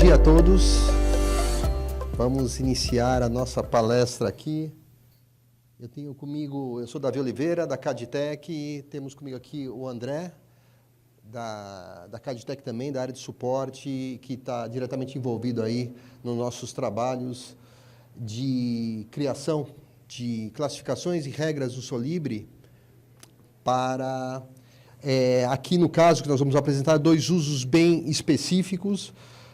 dia a todos. Vamos iniciar a nossa palestra aqui. Eu sou Davi Oliveira, da Caditec, temos comigo aqui o André, da Caditec também, da área de suporte, que está diretamente envolvido aí nos nossos trabalhos de criação de classificações e regras do Solibre para, aqui no caso que nós vamos apresentar, dois usos bem específicos,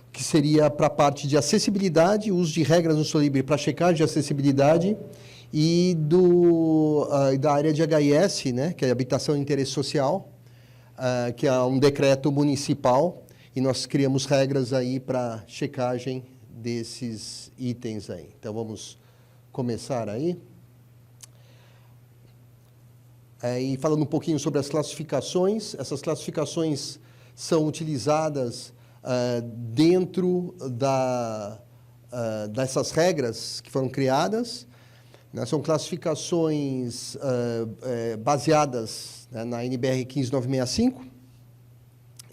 que seria para a parte de acessibilidade, uso de regras no Solibre para checagem de acessibilidade, e da área de HIS, né, que é Habitação de Interesse Social, que é um decreto municipal, e nós criamos regras aí para checagem desses itens aí. Então, vamos começar aí. E falando um pouquinho sobre as classificações, essas classificações são utilizadas dentro dessas regras que foram criadas. São classificações baseadas, né, na NBR 15965,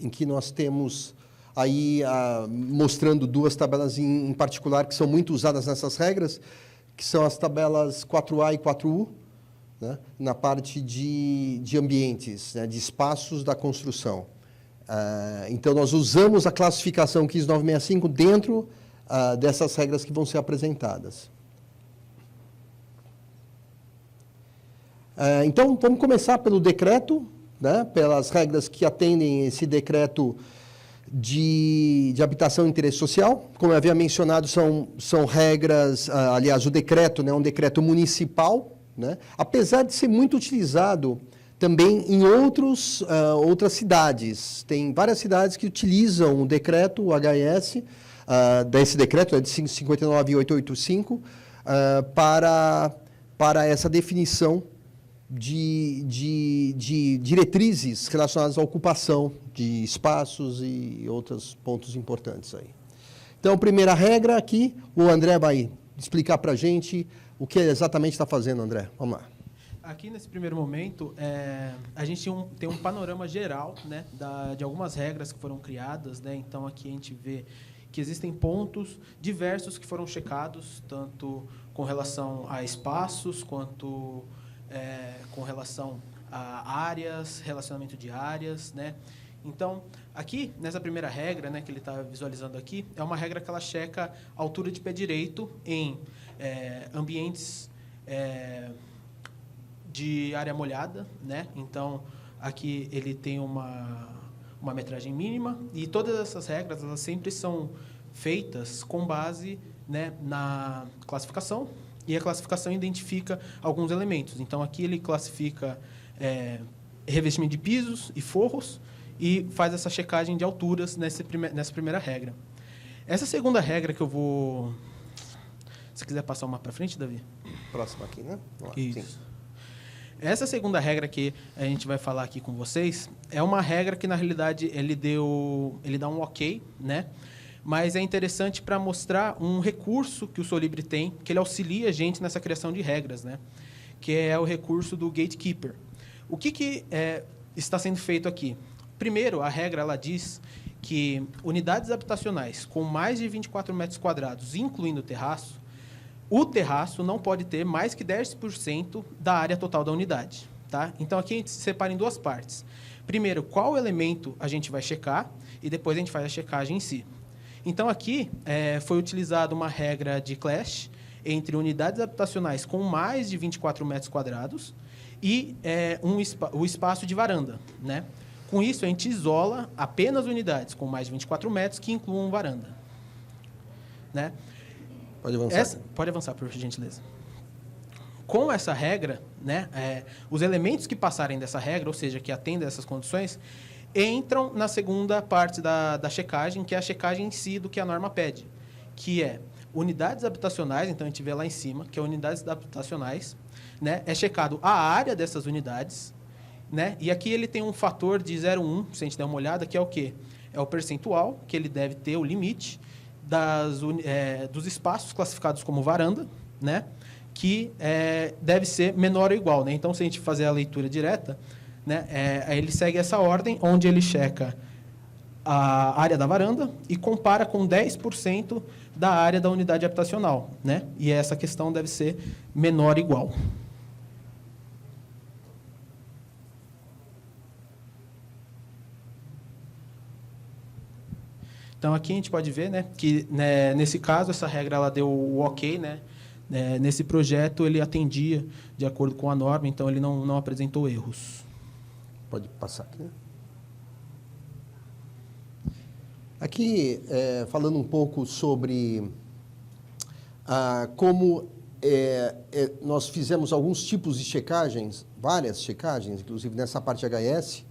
em que nós temos aí mostrando duas tabelas em particular que são muito usadas nessas regras, que são as tabelas 4A e 4U, né, na parte de ambientes, né, de espaços da construção. Então, nós usamos a classificação 15965 dentro dessas regras que vão ser apresentadas. Então, vamos começar pelo decreto, né, pelas regras que atendem esse decreto de habitação e interesse social. Como eu havia mencionado, são regras, aliás, o decreto, né, é um decreto municipal, né, apesar de ser muito utilizado também em outras cidades. Tem várias cidades que utilizam o decreto, o HIS, desse decreto, de 59885, para essa definição de diretrizes relacionadas à ocupação de espaços e outros pontos importantes aí. Então, primeira regra aqui, o André vai explicar para a gente o que exatamente está fazendo, André. Vamos lá. Aqui, nesse primeiro momento, a gente tem um panorama geral, né, de algumas regras que foram criadas, né? Então, aqui a gente vê que existem pontos diversos que foram checados, tanto com relação a espaços, quanto com relação a áreas, relacionamento de áreas, né? Então, aqui, nessa primeira regra, né, que ele está visualizando aqui, é uma regra que ela checa a altura de pé direito em ambientes de área molhada, né? Então, aqui ele tem uma metragem mínima, e todas essas regras, elas sempre são feitas com base, né, na classificação, e a classificação identifica alguns elementos. Então, aqui ele classifica revestimento de pisos e forros e faz essa checagem de alturas nessa primeira regra. Essa segunda regra que eu vou... Se quiser passar uma para frente, Davi. Próximo aqui, né? Vamos lá. Isso. Sim. Essa segunda regra que a gente vai falar aqui com vocês é uma regra que, na realidade, ele dá um ok, né? Mas é interessante para mostrar um recurso que o Solibre tem, que ele auxilia a gente nessa criação de regras, né? Que é o recurso do Gatekeeper. O que está sendo feito aqui? Primeiro, a regra ela diz que unidades habitacionais com mais de 24 metros quadrados, incluindo o terraço não pode ter mais que 10% da área total da unidade. Tá? Então, aqui a gente se separa em duas partes. Primeiro, qual elemento a gente vai checar, e depois a gente faz a checagem em si. Então, aqui foi utilizada uma regra de clash entre unidades habitacionais com mais de 24 metros quadrados e o espaço de varanda, né? Com isso, a gente isola apenas unidades com mais de 24 metros que incluam varanda, né? Pode avançar. Pode avançar, por gentileza. Com essa regra, né, os elementos que passarem dessa regra, ou seja, que atendem a essas condições, entram na segunda parte da checagem, que é a checagem em si do que a norma pede, que é unidades habitacionais. Então, a gente vê lá em cima, que é unidades habitacionais, né, é checado a área dessas unidades, né, e aqui ele tem um fator de 0,1, se a gente der uma olhada, que é o quê? É o percentual, que ele deve ter o limite dos espaços classificados como varanda, né, que deve ser menor ou igual, né? Então, se a gente fazer a leitura direta, né, ele segue essa ordem, onde ele checa a área da varanda e compara com 10% da área da unidade habitacional, né? E essa questão deve ser menor ou igual. Então, aqui a gente pode ver, né, que, né, nesse caso, essa regra ela deu o ok, né? Nesse projeto, ele atendia de acordo com a norma, então ele não apresentou erros. Pode passar aqui. Aqui, falando um pouco sobre como nós fizemos alguns tipos de checagens, várias checagens, inclusive nessa parte HS,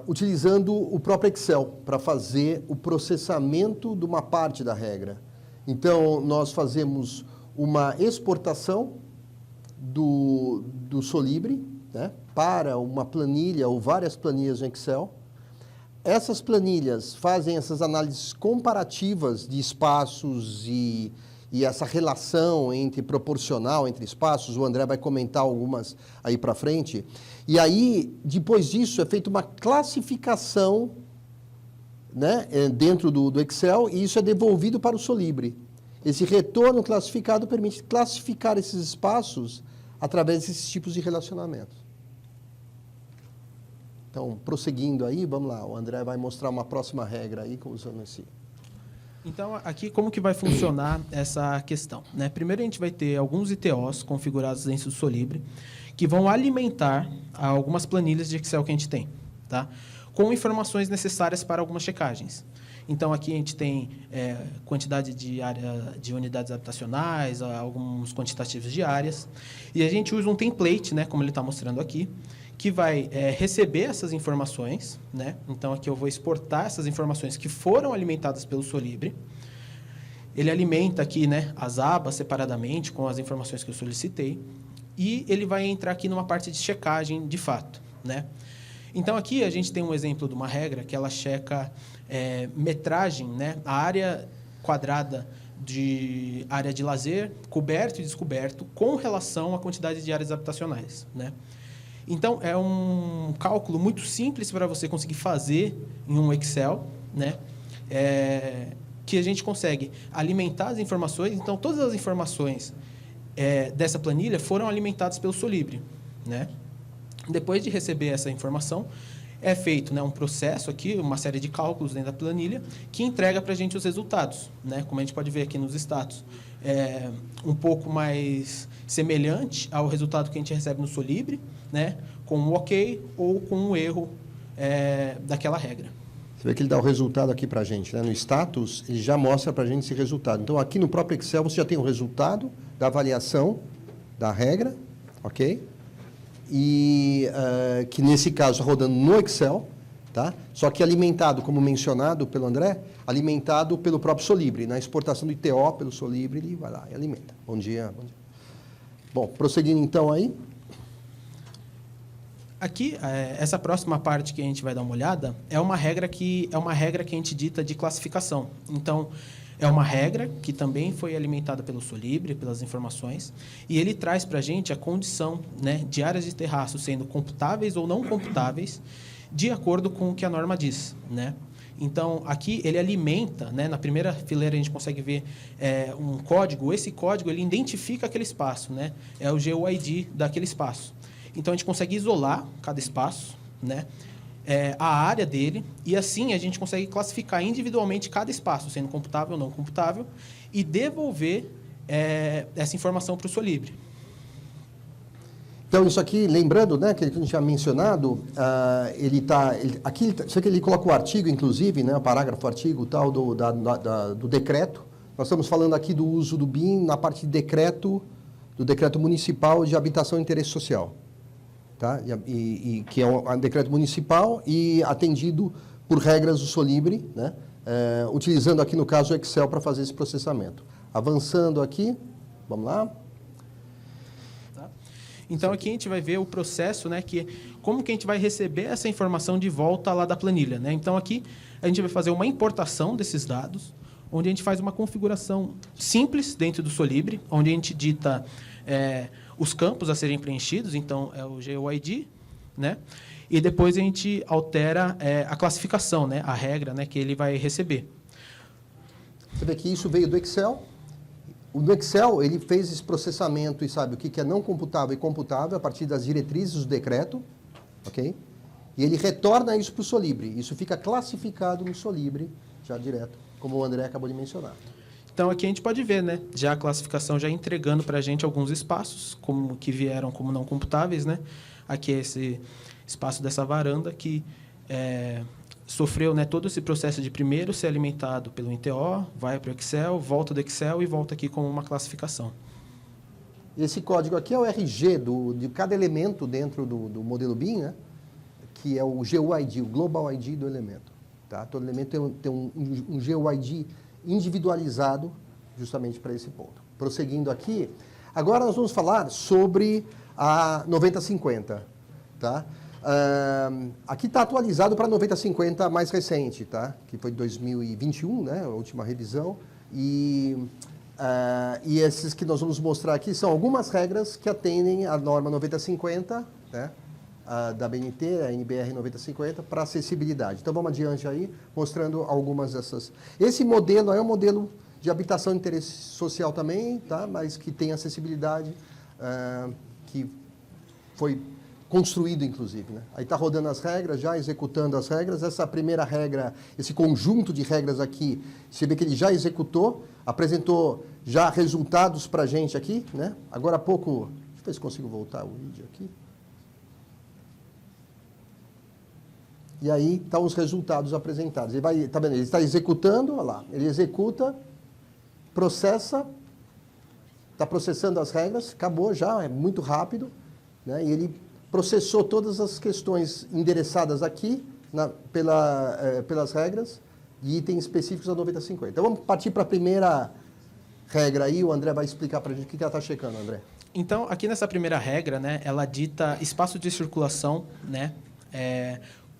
utilizando o próprio Excel para fazer o processamento de uma parte da regra. Então, nós fazemos uma exportação do Solibri, né, para uma planilha ou várias planilhas no Excel. Essas planilhas fazem essas análises comparativas de espaços e essa relação proporcional entre espaços. O André vai comentar algumas aí para frente. E aí, depois disso, é feita uma classificação, né, dentro do Excel, e isso é devolvido para o Solibri. Esse retorno classificado permite classificar esses espaços através desses tipos de relacionamentos. Então, prosseguindo aí, vamos lá, o André vai mostrar uma próxima regra aí, usando esse... Então, aqui, como que vai funcionar essa questão, né? Primeiro, a gente vai ter alguns ITOs configurados dentro do Solibri, que vão alimentar algumas planilhas de Excel que a gente tem, tá? Com informações necessárias para algumas checagens. Então, aqui a gente tem quantidade de área de unidades habitacionais, alguns quantitativos de áreas, e a gente usa um template, né, como ele está mostrando aqui, que vai receber essas informações, né? Então, aqui eu vou exportar essas informações que foram alimentadas pelo Solibri. Ele alimenta aqui, né, as abas separadamente com as informações que eu solicitei, e ele vai entrar aqui numa parte de checagem de fato, né? Então, aqui a gente tem um exemplo de uma regra que ela checa metragem, né, a área quadrada de área de lazer, coberto e descoberto, com relação à quantidade de áreas habitacionais, né? Então, é um cálculo muito simples para você conseguir fazer em um Excel, né? Que a gente consegue alimentar as informações. Então, todas as informações dessa planilha foram alimentadas pelo Solibri, né? Depois de receber essa informação, é feito, né, um processo aqui, uma série de cálculos dentro da planilha, que entrega para a gente os resultados, né? Como a gente pode ver aqui nos status. Um pouco mais semelhante ao resultado que a gente recebe no Solibri, né, com um ok ou com um erro daquela regra. Você vê que ele dá o resultado aqui para a gente, né? No status, ele já mostra para a gente esse resultado. Então, aqui no próprio Excel, você já tem o resultado da avaliação da regra, ok? E que, nesse caso, rodando no Excel, tá? Só que alimentado, como mencionado pelo André, alimentado pelo próprio Solibri. Na exportação do ITO pelo Solibri, ele vai lá e alimenta. Bom dia. Bom dia. Bom, prosseguindo então aí. Aqui, essa próxima parte que a gente vai dar uma olhada é uma regra que a gente dita de classificação. Então, é uma regra que também foi alimentada pelo Solibri, pelas informações, e ele traz para a gente a condição, né, de áreas de terraço sendo computáveis ou não computáveis, de acordo com o que a norma diz, né? Então, aqui ele alimenta, né, na primeira fileira a gente consegue ver um código. Esse código ele identifica aquele espaço, né? É o GUID daquele espaço. Então, a gente consegue isolar cada espaço, né? A área dele, e assim a gente consegue classificar individualmente cada espaço, sendo computável ou não computável, e devolver essa informação para o Solibri. Então, isso aqui, lembrando, né, que a gente tinha mencionado, aqui ele coloca o artigo, inclusive, né, o parágrafo, artigo tal do decreto. Nós estamos falando aqui do uso do BIM na parte de decreto, do decreto municipal de habitação e interesse social. Tá? Que é um decreto municipal e atendido por regras do Solibri, né? Utilizando aqui, no caso, o Excel para fazer esse processamento. Avançando aqui, vamos lá. Tá. Então, aqui a gente vai ver o processo, né, como que a gente vai receber essa informação de volta lá da planilha, né? Então, aqui a gente vai fazer uma importação desses dados, onde a gente faz uma configuração simples dentro do Solibri, onde a gente dita os campos a serem preenchidos, então é o GUID, né? e depois a gente altera a classificação, né, a regra, né, que ele vai receber. Você vê que isso veio do Excel. No Excel, ele fez esse processamento e sabe o que é não computável e computável a partir das diretrizes do decreto, ok? E ele retorna isso para o Solibri. Isso fica classificado no Solibri, já direto, como o André acabou de mencionar. Então, aqui a gente pode ver, né, já a classificação já entregando para a gente alguns espaços como que vieram como não computáveis, né? Aqui é esse espaço dessa varanda que sofreu, né, todo esse processo de primeiro ser alimentado pelo NTO, vai para o Excel, volta do Excel e volta aqui como uma classificação. Esse código aqui é o RG de cada elemento dentro do modelo BIM, né? Que é o GUID, o Global ID do elemento. Tá? Todo elemento tem um GUID individualizado justamente para esse ponto. Prosseguindo aqui, agora nós vamos falar sobre a 9050. Tá? Aqui está atualizado para a 9050 mais recente, tá? Que foi de 2021, né? A última revisão. E esses que nós vamos mostrar aqui são algumas regras que atendem à norma 9050, né? Da BNT, a NBR 9050, para acessibilidade. Então, vamos adiante aí, mostrando algumas dessas. Esse modelo é um modelo de habitação de interesse social também, tá? Mas que tem acessibilidade, que foi construído, inclusive. Né? Aí está rodando as regras, já executando as regras. Essa primeira regra, esse conjunto de regras aqui, você vê que ele já executou, apresentou já resultados para a gente aqui. Né? Agora há pouco, deixa eu ver se consigo voltar o vídeo aqui. E aí estão os resultados apresentados. Ele vai, tá vendo? Ele está executando, olha lá, ele executa, processa, está processando as regras, acabou já, é muito rápido, né? E ele processou todas as questões endereçadas aqui pelas regras de itens específicos da 9050. Então vamos partir para a primeira regra aí, o André vai explicar para a gente o que ela está checando, André. Então, aqui nessa primeira regra, né, ela dita espaço de circulação, né,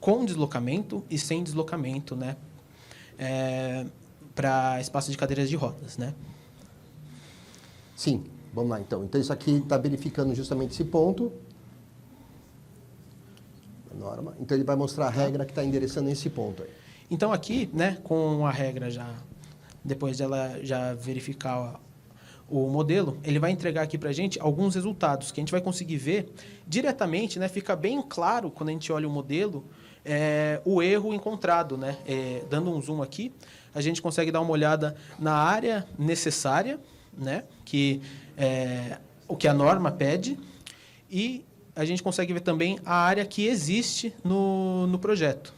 com deslocamento e sem deslocamento, né, para espaço de cadeiras de rodas, né? Sim, vamos lá então. Então, isso aqui está verificando justamente esse ponto. Norma. Então, ele vai mostrar a regra que está endereçando esse ponto aí. Então, aqui, né, com a regra já, depois dela já verificar o modelo, ele vai entregar aqui para a gente alguns resultados que a gente vai conseguir ver diretamente, né, fica bem claro quando a gente olha o modelo, o erro encontrado, né? Dando um zoom aqui, a gente consegue dar uma olhada na área necessária, né? Que o que a norma pede, e a gente consegue ver também a área que existe no projeto.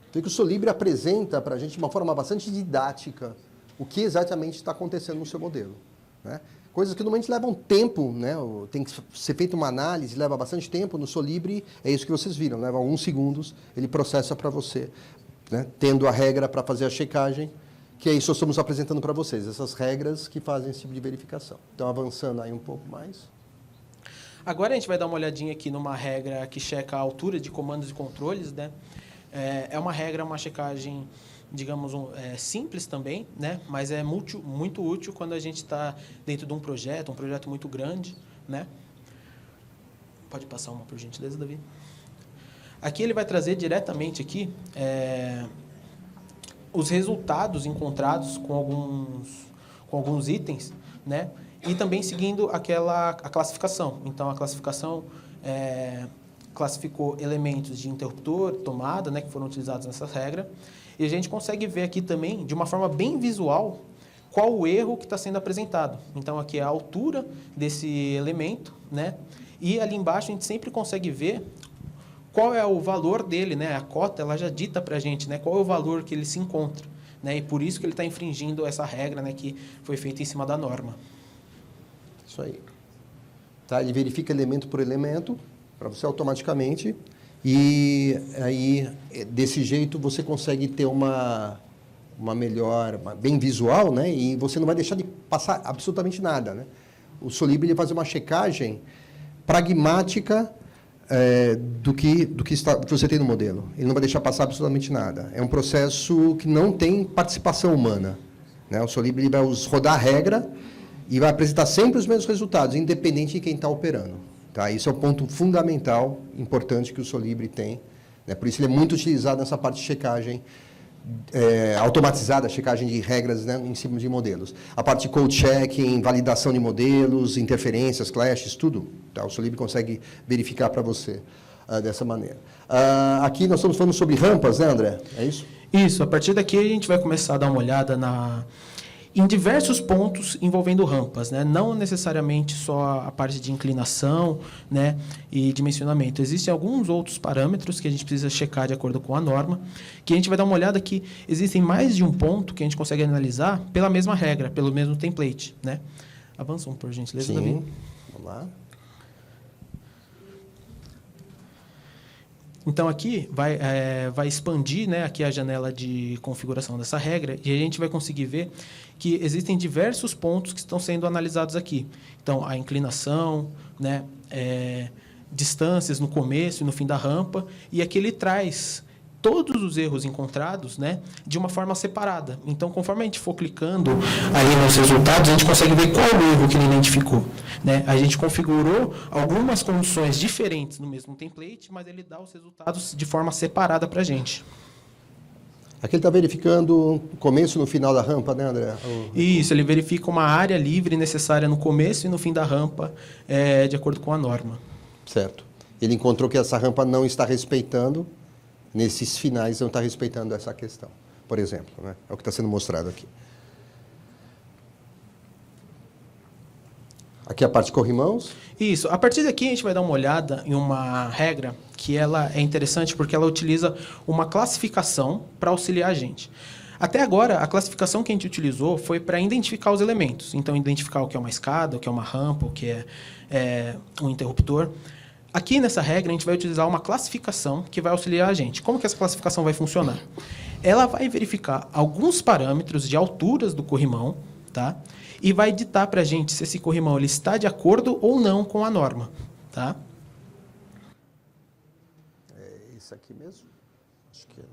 Então, que o Solibri apresenta para a gente de uma forma bastante didática o que exatamente está acontecendo no seu modelo. Né? Coisas que normalmente levam tempo, né? Tem que ser feita uma análise, leva bastante tempo. No Solibri, é isso que vocês viram, leva alguns segundos, ele processa para você, né? Tendo a regra para fazer a checagem, que é isso que nós estamos apresentando para vocês, essas regras que fazem esse tipo de verificação. Então, avançando aí um pouco mais. Agora a gente vai dar uma olhadinha aqui numa regra que checa a altura de comandos e controles, né? É uma regra, uma checagem, digamos, simples também, né? Mas é muito útil quando a gente está dentro de um projeto muito grande, né? Pode passar uma, por gentileza, Davi? Aqui ele vai trazer diretamente aqui os resultados encontrados com alguns itens, né? E também seguindo a classificação. Então, a classificação classificou elementos de interruptor, tomada, né, que foram utilizados nessa regra. E a gente consegue ver aqui também, de uma forma bem visual, qual o erro que está sendo apresentado. Então, aqui é a altura desse elemento, né? E ali embaixo a gente sempre consegue ver qual é o valor dele, né? A cota, ela já dita para a gente, né, qual é o valor que ele se encontra, né? E por isso que ele está infringindo essa regra, né, que foi feita em cima da norma. Isso aí. Tá? Ele verifica elemento por elemento, para você automaticamente, e aí, desse jeito, você consegue ter uma melhor, bem visual, né? E você não vai deixar de passar absolutamente nada, né? O Solibri vai fazer uma checagem pragmática do que você tem no modelo. Ele não vai deixar passar absolutamente nada. É um processo que não tem participação humana, né? O Solibri vai rodar a regra e vai apresentar sempre os mesmos resultados, independente de quem está operando. Tá? Isso é o ponto fundamental, importante que o Solibri tem. Né? Por isso ele é muito utilizado nessa parte de checagem automatizada, checagem de regras, né, em cima de modelos. A parte de code checking, validação de modelos, interferências, clashes, tudo. Tá? O Solibri consegue verificar para você dessa maneira. Aqui nós estamos falando sobre rampas, né, André? É isso? Isso. A partir daqui a gente vai começar a dar uma olhada em diversos pontos envolvendo rampas, né? Não necessariamente só a parte de inclinação, né, e dimensionamento. Existem alguns outros parâmetros que a gente precisa checar de acordo com a norma, que a gente vai dar uma olhada que existem mais de um ponto que a gente consegue analisar pela mesma regra, pelo mesmo template, né? Avançam, por gentileza, Davi. Sim, vamos lá. Então, aqui vai expandir, né, aqui a janela de configuração dessa regra e a gente vai conseguir ver que existem diversos pontos que estão sendo analisados aqui. Então, a inclinação, né, distâncias no começo e no fim da rampa, e aqui ele traz todos os erros encontrados, né, de uma forma separada. Então, conforme a gente for clicando ali nos resultados, a gente consegue ver qual o erro que ele identificou, né? A gente configurou algumas condições diferentes no mesmo template, mas ele dá os resultados de forma separada para a gente. Aqui ele está verificando o começo e no final da rampa, né, André? Isso, ele verifica uma área livre necessária no começo e no fim da rampa, de acordo com a norma. Certo. Ele encontrou que essa rampa não está respeitando, nesses finais não está respeitando essa questão, por exemplo, né? É o que está sendo mostrado aqui. Aqui a parte de corrimãos. Isso. A partir daqui a gente vai dar uma olhada em uma regra que ela é interessante porque ela utiliza uma classificação para auxiliar a gente. Até agora, a classificação que a gente utilizou foi para identificar os elementos. Então, identificar o que é uma escada, o que é uma rampa, o que é um interruptor. Aqui nessa regra, a gente vai utilizar uma classificação que vai auxiliar a gente. Como que essa classificação vai funcionar? Ela vai verificar alguns parâmetros de alturas do corrimão, tá? E vai ditar para a gente se esse corrimão ele está de acordo ou não com a norma. Tá? É isso aqui mesmo? Acho que é, né?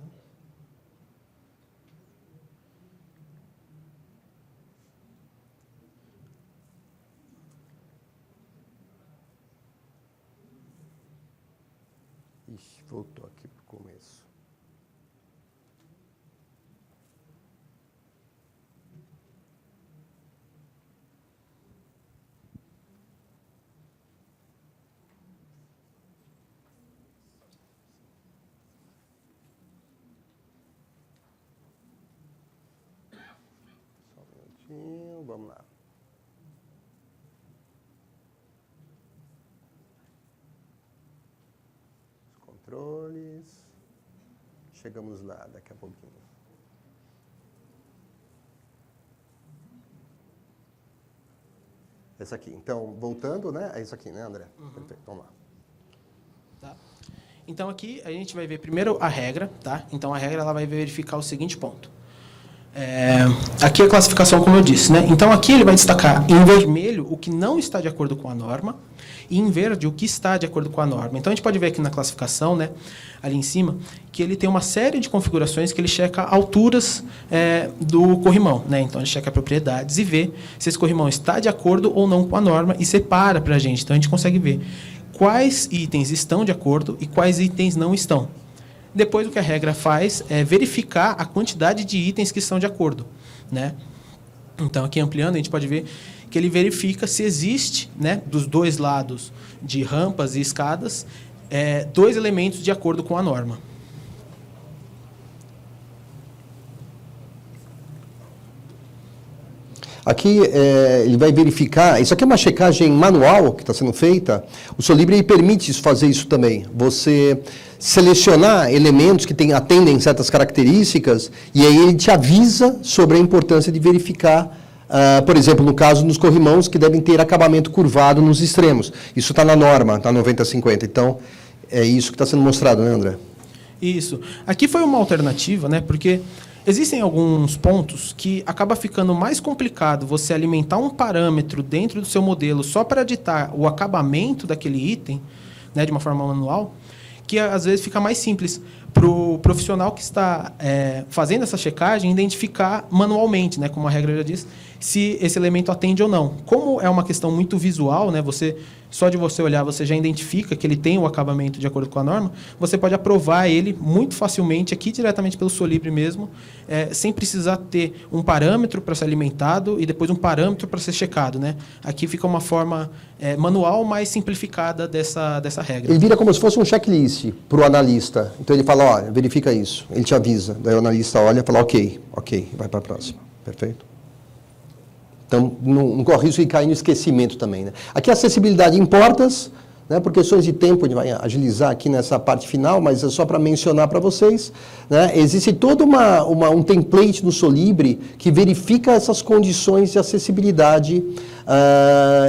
Ixi, voltou aqui para o começo. Só um minutinho, vamos lá. Controles. Chegamos lá daqui a pouquinho. Essa aqui. Então, voltando, né? É isso aqui, né, André? Perfeito. Vamos lá. Tá. Então, aqui a gente vai ver primeiro a regra. Tá? Então, a regra ela vai verificar o seguinte ponto. Aqui a classificação, como eu disse, né? Então, aqui ele vai destacar em vermelho o que não está de acordo com a norma e em verde o que está de acordo com a norma. Então, a gente pode ver aqui na classificação, né, ali em cima, que ele tem uma série de configurações que ele checa alturas do corrimão. Né? Então, ele checa propriedades e vê se esse corrimão está de acordo ou não com a norma e separa para a gente. Então, a gente consegue ver quais itens estão de acordo e quais itens não estão. Depois, o que a regra faz é verificar a quantidade de itens que estão de acordo. Né? Então, aqui ampliando, a gente pode ver que ele verifica se existe, né, dos dois lados de rampas e escadas, dois elementos de acordo com a norma. Aqui ele vai verificar, isso aqui é uma checagem manual que está sendo feita, o Solibri permite fazer isso também, você selecionar elementos que atendem certas características e aí ele te avisa sobre a importância de verificar, por exemplo, no caso dos corrimãos que devem ter acabamento curvado nos extremos. Isso está na norma, está 90/50, então é isso que está sendo mostrado, né, André? Isso. Aqui foi uma alternativa, né, porque existem alguns pontos que acaba ficando mais complicado você alimentar um parâmetro dentro do seu modelo só para ditar o acabamento daquele item, né, de uma forma manual, que às vezes fica mais simples para o profissional que está fazendo essa checagem identificar manualmente, né, como a regra já diz, se esse elemento atende ou não. Como é uma questão muito visual, né, você só de você olhar, você já identifica que ele tem o acabamento de acordo com a norma, você pode aprovar ele muito facilmente aqui diretamente pelo Solibre mesmo, sem precisar ter um parâmetro para ser alimentado e depois um parâmetro para ser checado, né? Aqui fica uma forma manual mais simplificada dessa regra. Ele vira como se fosse um checklist para o analista. Então ele fala, olha, verifica isso. Ele te avisa. Daí o analista olha e fala, ok, vai para a próxima. Perfeito? Então, não corre risco de cair no esquecimento também. Né? Aqui a acessibilidade em portas, né? Por questões de tempo, a gente vai agilizar aqui nessa parte final, mas é só para mencionar para vocês. Né? Existe todo um template no Solibre que verifica essas condições de acessibilidade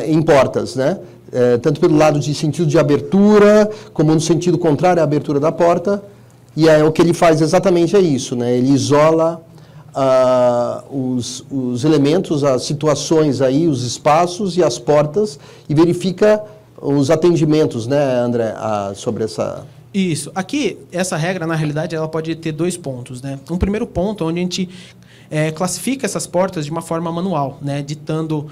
em portas, né? Tanto pelo lado de sentido de abertura, como no sentido contrário à abertura da porta. E o que ele faz exatamente é isso, né? Ele isola os elementos, as situações aí, os espaços e as portas e verifica os atendimentos, né, André, sobre essa... Isso. Aqui, essa regra, na realidade, ela pode ter 2 pontos, né? Um primeiro ponto, onde a gente classifica essas portas de uma forma manual, né? Ditando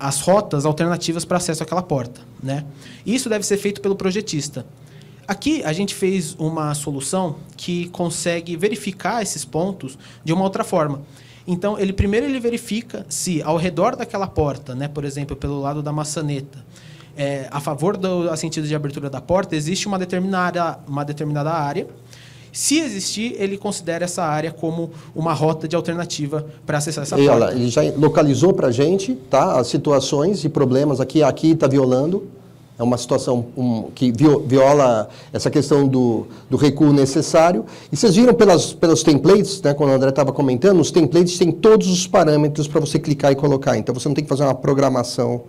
as rotas alternativas para acesso àquela porta, né? Isso deve ser feito pelo projetista. Aqui, a gente fez uma solução que consegue verificar esses pontos de uma outra forma. Então, primeiro ele verifica se ao redor daquela porta, né, por exemplo, pelo lado da maçaneta, a favor do sentido de abertura da porta, existe uma determinada área. Se existir, ele considera essa área como uma rota de alternativa para acessar essa porta. Olha, ele já localizou para a gente, tá, as situações e problemas aqui está violando. É uma situação que viola essa questão do recuo necessário. E vocês viram pelos templates, né, quando o André estava comentando, os templates têm todos os parâmetros para você clicar e colocar. Então, você não tem que fazer uma programação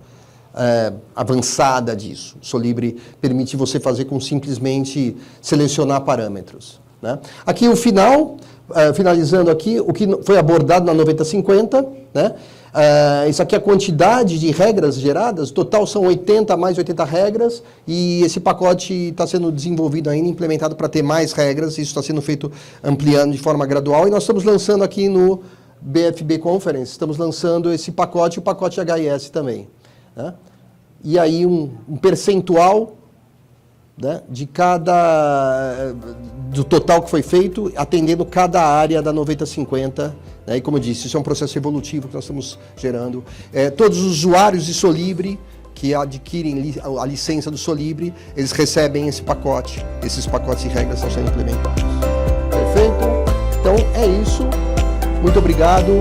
avançada disso. O Solibre permite você fazer com simplesmente selecionar parâmetros. Né? Aqui o final, finalizando aqui, o que foi abordado na 9050, né? Isso aqui é a quantidade de regras geradas, total são 80 mais 80 regras, e esse pacote está sendo desenvolvido ainda, implementado para ter mais regras, isso está sendo feito ampliando de forma gradual, e nós estamos lançando aqui no BFB Conference, estamos lançando esse pacote e o pacote HIS também. Né? E aí um percentual, né, do total que foi feito, atendendo cada área da 9050, né, e como eu disse, isso é um processo evolutivo que nós estamos gerando. Todos os usuários de Solibre que adquirem a licença do Solibre, eles recebem esse pacote, esses pacotes de regras estão sendo implementados. Perfeito? Então é isso, muito obrigado.